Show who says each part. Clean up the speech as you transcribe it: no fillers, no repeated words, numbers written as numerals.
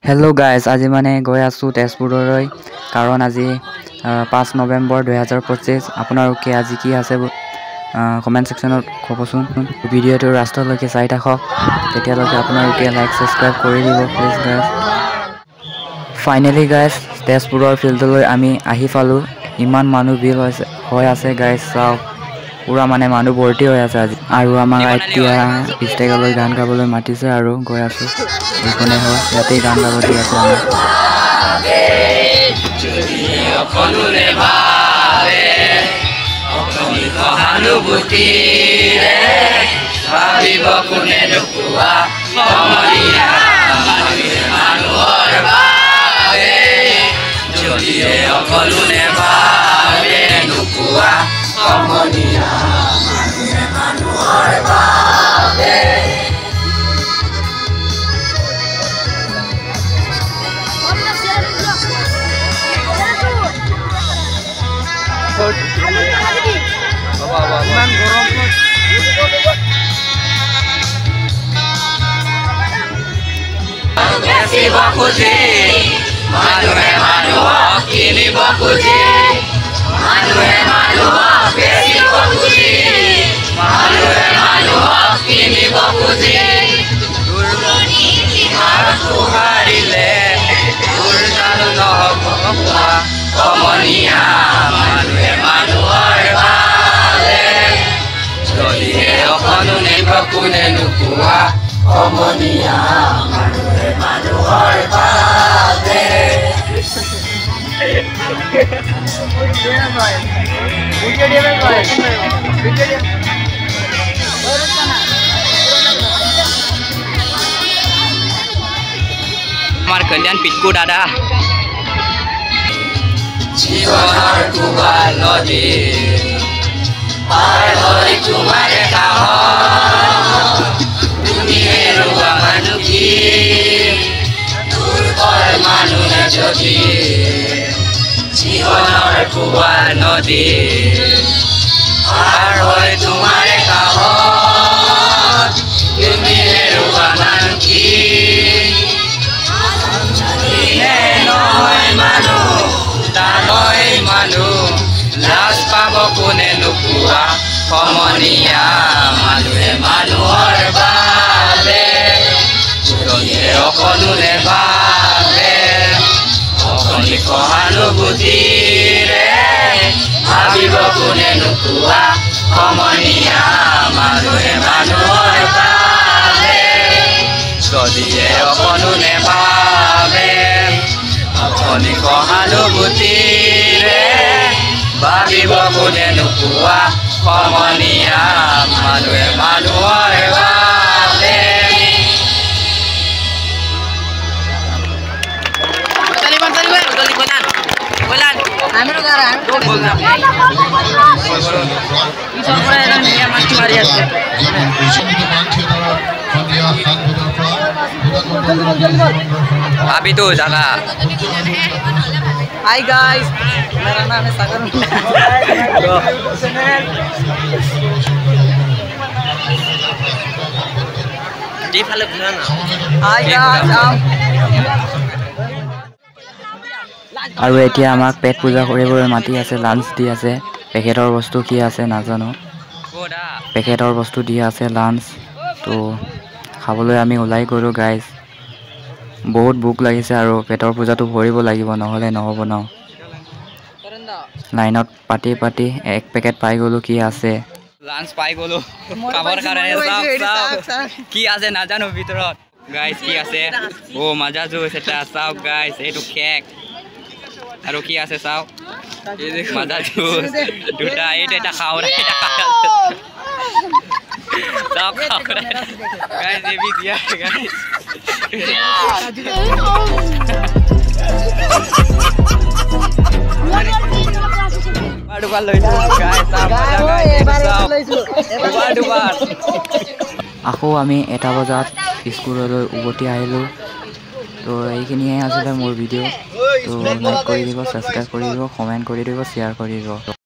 Speaker 1: Hello' guys, আজি মানে গৈ আছোঁ তেজপুৰলৈ, কাৰণ আজি 5 নৱেম্বৰ 2025। আপোনালোকে আজি কি আছে কমেণ্ট ছেকশ্যনত ক'বচোন। ভিডিঅ'টো লাষ্টলৈকে চাই থাকক, তেতিয়ালৈকে আপোনালোকে লাইক ছাবস্ক্ৰাইব কৰি দিব প্লিজ গাইজ। ফাইনেলি গাইজ, তেজপুৰৰ ফিল্ডলৈ আমি আহি পালোঁ। ইমান মানুহ ভিৰ হৈ আছে গাইজ, চাওক পূৰা মানে মানুহ ভৰ্তি হৈ আছে আজি। আৰু আমাক এতিয়া ষ্টেজলৈ গান গাবলৈ মাতিছে আৰু গৈ আছোঁ। এইখনে হয়, ইয়াতেই গান গাব দি আছে আমাক।
Speaker 2: আমার কল্যাণ পিটকু দাদা জীবনের কুয়া নদী আর হয় তোমার কাহত তুমি হেৰুৱা নানকি নহয় মানুহ তালৈ মানুহ লাজ পাব কোনে নোপোৱা সমনীয়া মানুহে মানুহৰ বাবে অকণো নেভাবে অকণি সহানুভূতিৰে ভাবিব কোনে নোপোৱা সমনীয়া মানুহে মানুহৰ বাবে যদিহে অকণো নেভাবে অকণি সহানুভূতিৰে ভাবিব কোনে নোপোৱা সমনীয়া মানুহে মানুহৰ বাবে। अभी तो जागा।
Speaker 3: हाय गाइस, मेरा नाम है सागर। हाय गाइस,
Speaker 1: আৰু এতিয়া আমাক পেট পূজা কৰিবলৈ মাতি আছে, লাঞ্চ দি আছে। পেকেটৰ বস্তু কি আছে নাজানো, পেকেটৰ বস্তু দি আছে লাঞ্চ। তো খাবলৈ আমি ওলাই গ'লোঁ গাইজ। বহুত ভোক লাগিছে আৰু পেটৰ পূজাটো ভৰিব লাগিব, নহ'লে নহ'ব ন। লাইনত পাতি পাতি এক পেকেট পাই গ'লোঁ। কি আছে
Speaker 2: লাঞ্চ পাই গ'লোঁ খাবৰ কাৰণে। কি আছে নাজানো ভিতৰত গাইজ, কি আছে। অ' মাজা জুচ এটা চাওক গাইজ, এইটো কেক। আৰু কি আছে চাওক, মাজা জুচ দুটা, এইটো এটা খাওঁ এটা চাওক খাওঁ গাইজ, এবি দিয়া গাইজ।
Speaker 1: আকৌ আমি 1টা বজাত স্কুললৈ উভতি আহিলোঁ। তো এইখিনিয়ে আছিলে মোৰ ভিডিঅ'। তো লাইক কৰি দিব, ছাবস্ক্ৰাইব কৰি দিব, কমেণ্ট কৰি দিব, শ্বেয়াৰ কৰি দিব।